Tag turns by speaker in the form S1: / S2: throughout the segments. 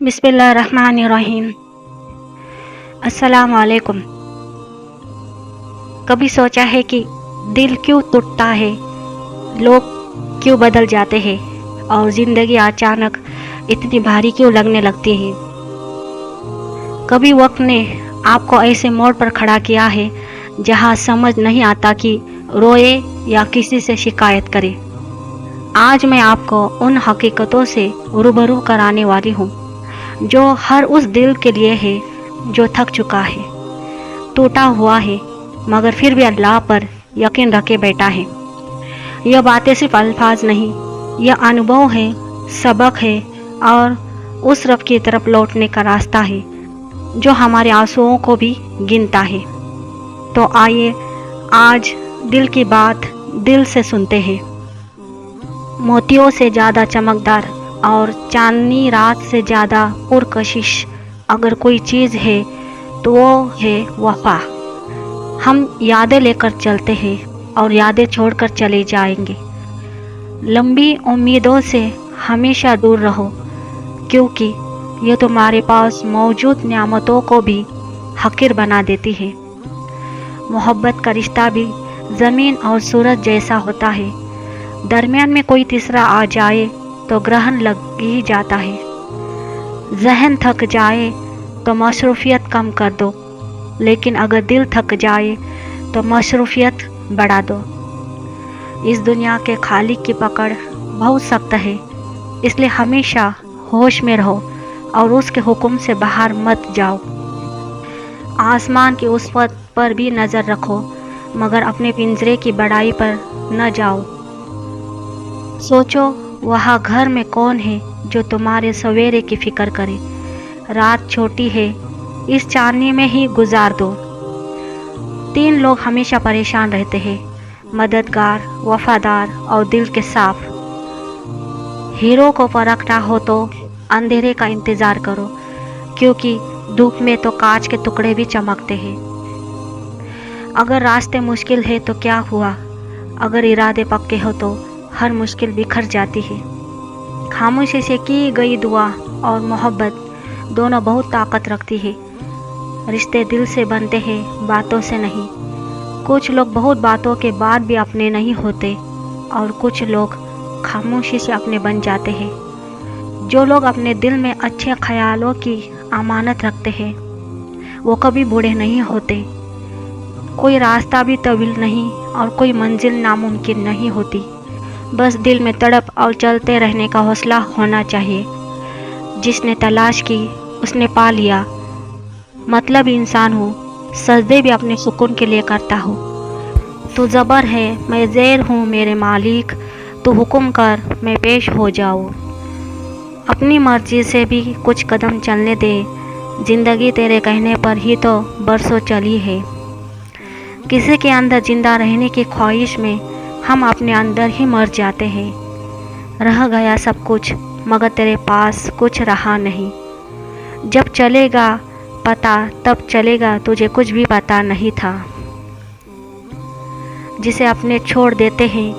S1: बिस्मिल्लाहिर्रहमानिर्रहीम। अस्सलाम वालेकुम। कभी सोचा है कि दिल क्यों टूटता है, लोग क्यों बदल जाते हैं और ज़िंदगी अचानक इतनी भारी क्यों लगने लगती है। कभी वक्त ने आपको ऐसे मोड़ पर खड़ा किया है जहां समझ नहीं आता कि रोए या किसी से शिकायत करे। आज मैं आपको उन हकीकतों से रूबरू कराने वाली हूँ जो हर उस दिल के लिए है जो थक चुका है, टूटा हुआ है, मगर फिर भी अल्लाह पर यकीन रखे बैठा है। यह बातें सिर्फ अल्फाज नहीं, यह अनुभव है, सबक है और उस रब की तरफ लौटने का रास्ता है जो हमारे आंसुओं को भी गिनता है। तो आइए आज दिल की बात दिल से सुनते हैं। मोतियों से ज़्यादा चमकदार और चांदनी रात से ज़्यादा पुरकशिश अगर कोई चीज़ है तो वो है वफ़ा। हम यादें लेकर चलते हैं और यादें छोड़कर चले जाएंगे। लंबी उम्मीदों से हमेशा दूर रहो, क्योंकि ये तुम्हारे पास मौजूद नेमतों को भी हकीर बना देती है। मोहब्बत का रिश्ता भी ज़मीन और सूरज जैसा होता है, दरमियान में कोई तीसरा आ जाए तो ग्रहण लग ही जाता है। जहन थक जाए तो मसरूफियत कम कर दो, लेकिन अगर दिल थक जाए तो मसरूफियत बढ़ा दो। इस दुनिया के खालिक की पकड़ बहुत सख्त है, इसलिए हमेशा होश में रहो और उसके हुक्म से बाहर मत जाओ। आसमान की उस पर भी नज़र रखो, मगर अपने पिंजरे की बड़ाई पर न जाओ। सोचो वहाँ घर में कौन है जो तुम्हारे सवेरे की फिक्र करे। रात छोटी है, इस चांदनी में ही गुजार दो। 3 लोग हमेशा परेशान रहते हैं, मददगार, वफादार और दिल के साफ। हीरो को परखना हो तो अंधेरे का इंतज़ार करो, क्योंकि धूप में तो कांच के टुकड़े भी चमकते हैं। अगर रास्ते मुश्किल है तो क्या हुआ, अगर इरादे पक्के हो तो हर मुश्किल बिखर जाती है। खामोशी से की गई दुआ और मोहब्बत दोनों बहुत ताकत रखती है। रिश्ते दिल से बनते हैं, बातों से नहीं। कुछ लोग बहुत बातों के बाद भी अपने नहीं होते और कुछ लोग खामोशी से अपने बन जाते हैं। जो लोग अपने दिल में अच्छे ख्यालों की अमानत रखते हैं वो कभी बूढ़े नहीं होते। कोई रास्ता भी तवील नहीं और कोई मंजिल नामुमकिन नहीं होती, बस दिल में तड़प और चलते रहने का हौसला होना चाहिए। जिसने तलाश की उसने पा लिया। मतलब इंसान हूँ, सजदे भी अपने सुकून के लिए करता हूँ। तू ज़बर है, मैं ज़ेर हूँ मेरे मालिक, तू हुक्म कर मैं पेश हो जाऊँ। अपनी मर्जी से भी कुछ कदम चलने दे, ज़िंदगी तेरे कहने पर ही तो बरसों चली है। किसी के अंदर जिंदा रहने की ख्वाहिश में हम अपने अंदर ही मर जाते हैं। रह गया सब कुछ मगर तेरे पास कुछ रहा नहीं। जब चलेगा पता तब चलेगा तुझे कुछ भी पता नहीं था। जिसे अपने छोड़ देते हैं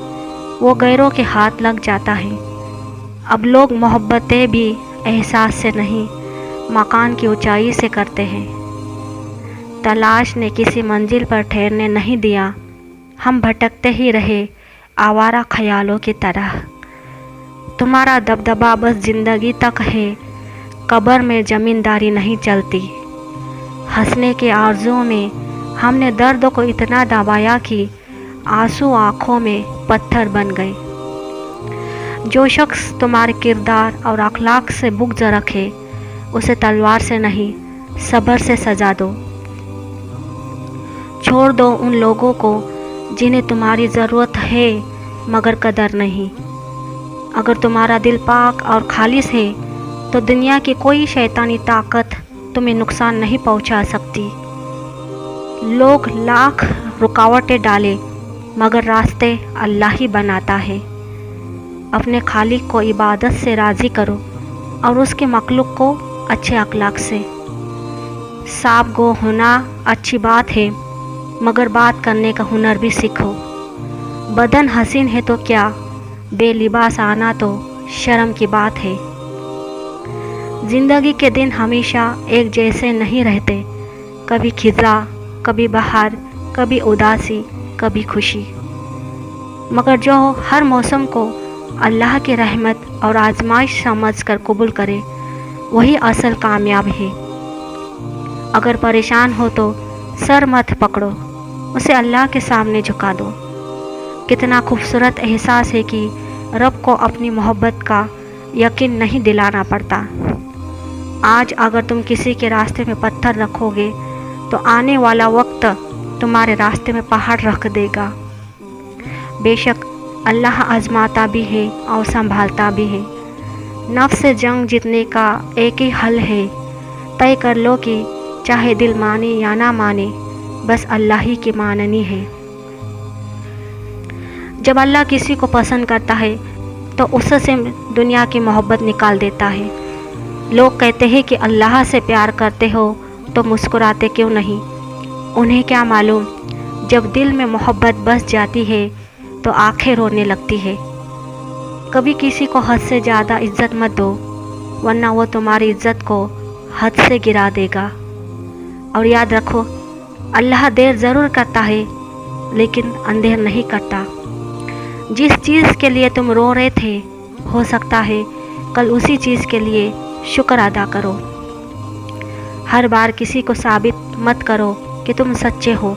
S1: वो गैरों के हाथ लग जाता है। अब लोग मोहब्बतें भी एहसास से नहीं, मकान की ऊंचाई से करते हैं। तलाश ने किसी मंजिल पर ठहरने नहीं दिया, हम भटकते ही रहे आवारा ख्यालों की तरह। तुम्हारा दबदबा बस ज़िंदगी तक है, कब्र में ज़मींदारी नहीं चलती। हंसने के आरज़ुओं में हमने दर्द को इतना दबाया कि आंसू आँखों में पत्थर बन गए। जो शख्स तुम्हारे किरदार और अखलाक से बुग़्ज़ रखे उसे तलवार से नहीं सब्र से सजा दो। छोड़ दो उन लोगों को जिन्हें तुम्हारी ज़रूरत है मगर कदर नहीं। अगर तुम्हारा दिल पाक और खालिस है तो दुनिया की कोई शैतानी ताकत तुम्हें नुकसान नहीं पहुंचा सकती। लोग लाख रुकावटें डाले मगर रास्ते अल्लाह ही बनाता है। अपने खालिक को इबादत से राज़ी करो और उसके मखलूक को अच्छे अखलाक से। साफ गो होना अच्छी बात है, मगर बात करने का हुनर भी सीखो। बदन हसीन है तो क्या, बेलिबास आना तो शर्म की बात है। ज़िंदगी के दिन हमेशा एक जैसे नहीं रहते, कभी खिज़ा, कभी बहार, कभी उदासी, कभी खुशी। मगर जो हर मौसम को अल्लाह की रहमत और आजमाइश समझ कर कबूल करे, वही असल कामयाब है। अगर परेशान हो तो सर मत पकड़ो, उसे अल्लाह के सामने झुका दो। कितना खूबसूरत एहसास है कि रब को अपनी मोहब्बत का यकीन नहीं दिलाना पड़ता। आज अगर तुम किसी के रास्ते में पत्थर रखोगे तो आने वाला वक्त तुम्हारे रास्ते में पहाड़ रख देगा। बेशक अल्लाह आजमाता भी है और संभालता भी है। नफ्स से जंग जीतने का एक ही हल है, तय कर लो कि चाहे दिल माने या ना माने, बस अल्लाह ही की माननी है। जब अल्लाह किसी को पसंद करता है तो उससे दुनिया की मोहब्बत निकाल देता है। लोग कहते हैं कि अल्लाह से प्यार करते हो तो मुस्कुराते क्यों नहीं। उन्हें क्या मालूम, जब दिल में मोहब्बत बस जाती है तो आंखें रोने लगती है। कभी किसी को हद से ज़्यादा इज्जत मत दो, वरना वो तुम्हारी इज्जत को हद से गिरा देगा। और याद रखो, अल्लाह देर ज़रूर करता है लेकिन अंधेर नहीं करता। जिस चीज़ के लिए तुम रो रहे थे, हो सकता है कल उसी चीज़ के लिए शुक्र अदा करो। हर बार किसी को साबित मत करो कि तुम सच्चे हो,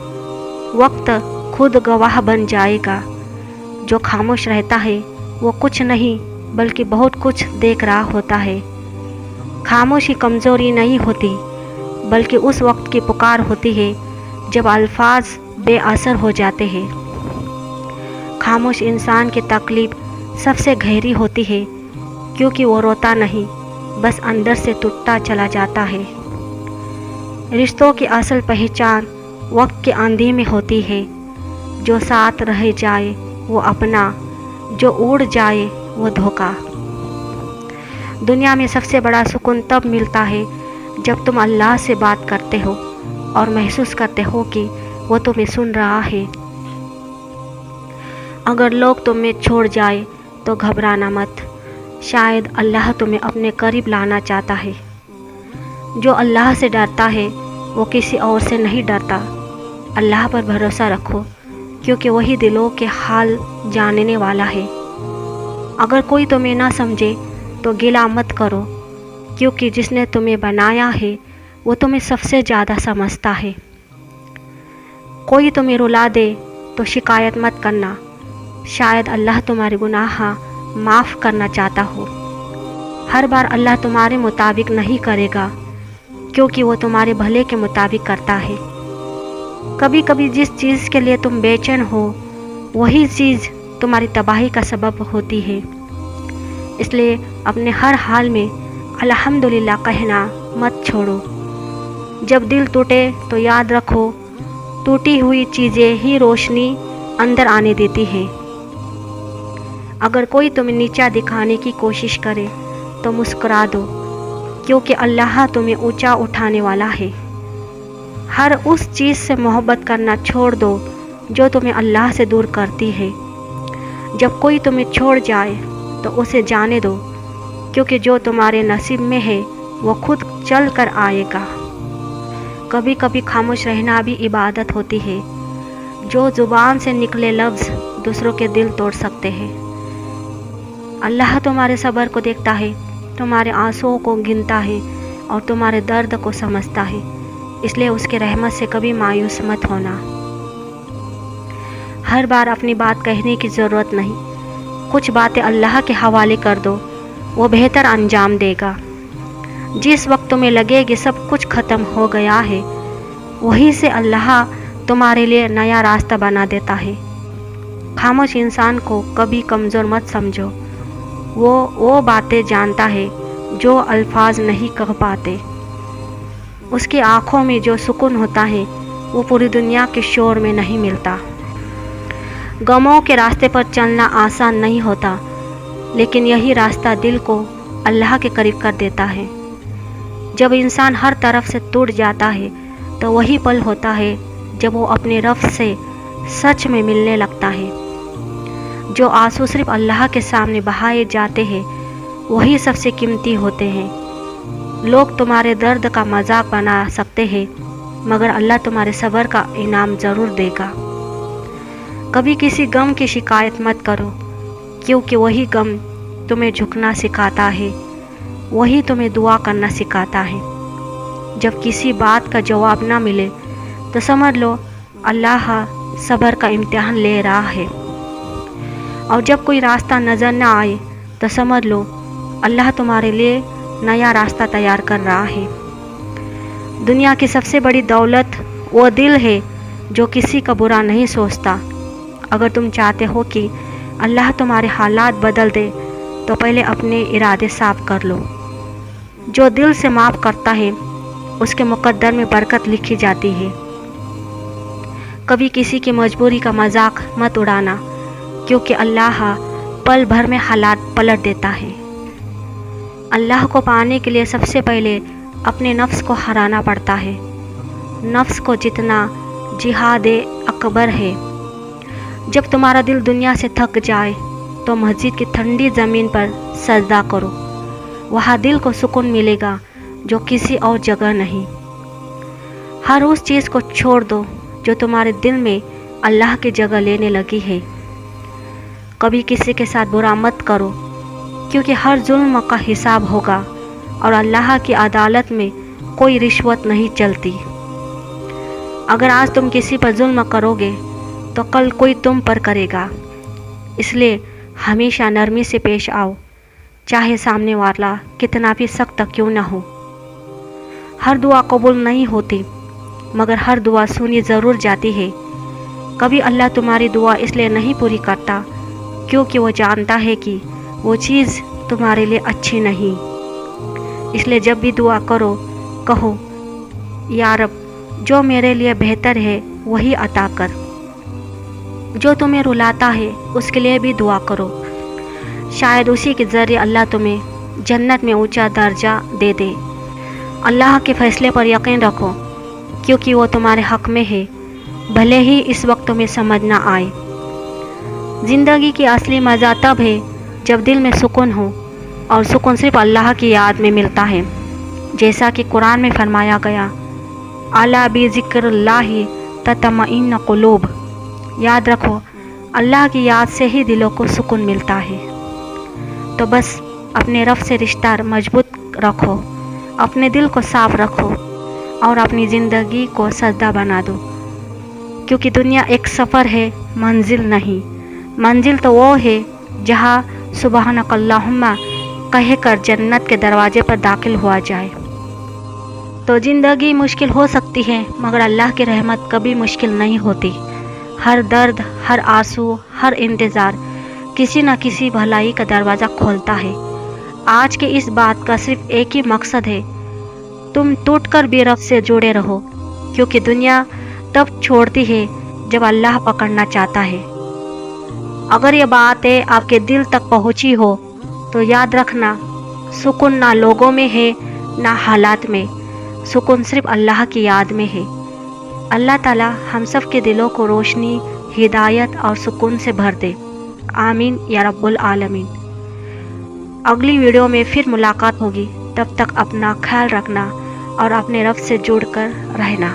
S1: वक्त खुद गवाह बन जाएगा। जो खामोश रहता है वो कुछ नहीं बल्कि बहुत कुछ देख रहा होता है। खामोशी कमज़ोरी नहीं होती, बल्कि उस वक्त की पुकार होती है जब अल्फाज बेअसर हो जाते हैं। खामोश इंसान की तकलीफ़ सबसे गहरी होती है, क्योंकि वो रोता नहीं, बस अंदर से टूटता चला जाता है। रिश्तों की असल पहचान वक्त की आंधी में होती है। जो साथ रह जाए वो अपना, जो उड़ जाए वो धोखा। दुनिया में सबसे बड़ा सुकून तब मिलता है जब तुम अल्लाह से बात करते हो और महसूस करते हो कि वो तुम्हें सुन रहा है। अगर लोग तुम्हें छोड़ जाए तो घबराना मत, शायद अल्लाह तुम्हें अपने करीब लाना चाहता है। जो अल्लाह से डरता है वो किसी और से नहीं डरता। अल्लाह पर भरोसा रखो, क्योंकि वही दिलों के हाल जानने वाला है। अगर कोई तुम्हें ना समझे तो गिला मत करो, क्योंकि जिसने तुम्हें बनाया है वो तुम्हें सबसे ज़्यादा समझता है। कोई तुम्हें रुला दे तो शिकायत मत करना, शायद अल्लाह तुम्हारे गुनाह माफ़ करना चाहता हो। हर बार अल्लाह तुम्हारे मुताबिक नहीं करेगा, क्योंकि वो तुम्हारे भले के मुताबिक करता है। कभी कभी जिस चीज़ के लिए तुम बेचैन हो, वही चीज़ तुम्हारी तबाही का सबब होती है। इसलिए अपने हर हाल में अल्हम्दुलिल्लाह कहना मत छोड़ो। जब दिल टूटे तो याद रखो, टूटी हुई चीज़ें ही रोशनी अंदर आने देती है। अगर कोई तुम्हें नीचा दिखाने की कोशिश करे तो मुस्कुरा दो, क्योंकि अल्लाह तुम्हें ऊंचा उठाने वाला है। हर उस चीज़ से मोहब्बत करना छोड़ दो जो तुम्हें अल्लाह से दूर करती है। जब कोई तुम्हें छोड़ जाए तो उसे जाने दो, क्योंकि जो तुम्हारे नसीब में है वो खुद चल कर आएगा। कभी कभी खामोश रहना भी इबादत होती है। जो ज़ुबान से निकले लफ्ज़ दूसरों के दिल तोड़ सकते हैं। अल्लाह तुम्हारे सब्र को देखता है, तुम्हारे आंसुओं को गिनता है और तुम्हारे दर्द को समझता है। इसलिए उसके रहमत से कभी मायूस मत होना। हर बार अपनी बात कहने की ज़रूरत नहीं। कुछ बातें अल्लाह के हवाले कर दो, वो बेहतर अंजाम देगा। जिस वक्त तुम्हें लगे कि सब कुछ ख़त्म हो गया है, वहीं से अल्लाह तुम्हारे लिए नया रास्ता बना देता है। खामोश इंसान को कभी कमज़ोर मत समझो। वो बातें जानता है जो अल्फाज नहीं कह पाते। उसकी आँखों में जो सुकून होता है वो पूरी दुनिया के शोर में नहीं मिलता। गमों के रास्ते पर चलना आसान नहीं होता, लेकिन यही रास्ता दिल को अल्लाह के करीब कर देता है। जब इंसान हर तरफ से टूट जाता है तो वही पल होता है जब वो अपने रब से सच में मिलने लगता है। जो आंसू सिर्फ अल्लाह के सामने बहाए जाते हैं वही सबसे कीमती होते हैं। लोग तुम्हारे दर्द का मजाक बना सकते हैं, मगर अल्लाह तुम्हारे सब्र का इनाम ज़रूर देगा। कभी किसी गम की शिकायत मत करो, क्योंकि वही गम तुम्हें झुकना सिखाता है, वही तुम्हें दुआ करना सिखाता है। जब किसी बात का जवाब ना मिले तो समझ लो अल्लाह सब्र का इम्तिहान ले रहा है, और जब कोई रास्ता नज़र ना आए तो समझ लो अल्लाह तुम्हारे लिए नया रास्ता तैयार कर रहा है। दुनिया की सबसे बड़ी दौलत वो दिल है जो किसी का बुरा नहीं सोचता। अगर तुम चाहते हो कि अल्लाह तुम्हारे हालात बदल दे तो पहले अपने इरादे साफ कर लो। जो दिल से माफ़ करता है उसके मुक़द्दर में बरकत लिखी जाती है। कभी किसी की मजबूरी का मजाक मत उड़ाना, क्योंकि अल्लाह पल भर में हालात पलट देता है। अल्लाह को पाने के लिए सबसे पहले अपने नफ्स को हराना पड़ता है। नफ्स को जितना जिहाद अकबर है। जब तुम्हारा दिल दुनिया से थक जाए तो मस्जिद की ठंडी ज़मीन पर सजदा करो, वहाँ दिल को सुकून मिलेगा जो किसी और जगह नहीं। हर उस चीज़ को छोड़ दो जो तुम्हारे दिल में अल्लाह की जगह लेने लगी है। कभी किसी के साथ बुरा मत करो, क्योंकि हर जुल्म का हिसाब होगा और अल्लाह की अदालत में कोई रिश्वत नहीं चलती। अगर आज तुम किसी पर जुल्म करोगे तो कल कोई तुम पर करेगा। इसलिए हमेशा नरमी से पेश आओ, चाहे सामने वाला कितना भी सख्त क्यों ना हो। हर दुआ कबूल नहीं होती, मगर हर दुआ सुनी ज़रूर जाती है। कभी अल्लाह तुम्हारी दुआ इसलिए नहीं पूरी करता क्योंकि वो जानता है कि वो चीज़ तुम्हारे लिए अच्छी नहीं। इसलिए जब भी दुआ करो कहो, या रब, जो मेरे लिए बेहतर है वही अता कर। जो तुम्हें रुलाता है उसके लिए भी दुआ करो, शायद उसी के ज़रिए अल्लाह तुम्हें जन्नत में ऊंचा दर्जा दे दे। अल्लाह के फ़ैसले पर यकीन रखो, क्योंकि वो तुम्हारे हक़ में है, भले ही इस वक्त तुम्हें समझ ना आए। ज़िंदगी की असली मज़ा तब है जब दिल में सुकून हो, और सुकून सिर्फ अल्लाह की याद में मिलता है। जैसा कि कुरान में फरमाया गया, अला बि ज़िक्रिल्लाहि तत्मइन्नुल क़ुलूब। याद रखो, अल्लाह की याद से ही दिलों को सुकून मिलता है। तो बस अपने रब से रिश्ता मजबूत रखो, अपने दिल को साफ रखो और अपनी ज़िंदगी को सजदा बना दो, क्योंकि दुनिया एक सफ़र है, मंजिल नहीं। मंजिल तो वो है जहाँ सुबहानक अल्लाहुम्मा कह कर जन्नत के दरवाजे पर दाखिल हुआ जाए। तो ज़िंदगी मुश्किल हो सकती है, मगर अल्लाह की रहमत कभी मुश्किल नहीं होती। हर दर्द, हर आंसू, हर इंतज़ार किसी न किसी भलाई का दरवाज़ा खोलता है। आज की इस बात का सिर्फ एक ही मकसद है, तुम टूटकर भी रब से जुड़े रहो, क्योंकि दुनिया तब छोड़ती है जब अल्लाह पकड़ना चाहता है। अगर ये बातें आपके दिल तक पहुंची हो तो याद रखना, सुकून ना लोगों में है ना हालात में, सुकून सिर्फ अल्लाह की याद में है। अल्लाह ताला हम सब के दिलों को रोशनी, हिदायत और सुकून से भर दे। आमीन या रब्बुल आलमीन। अगली वीडियो में फिर मुलाकात होगी, तब तक अपना ख्याल रखना और अपने रब से जुड़कर रहना।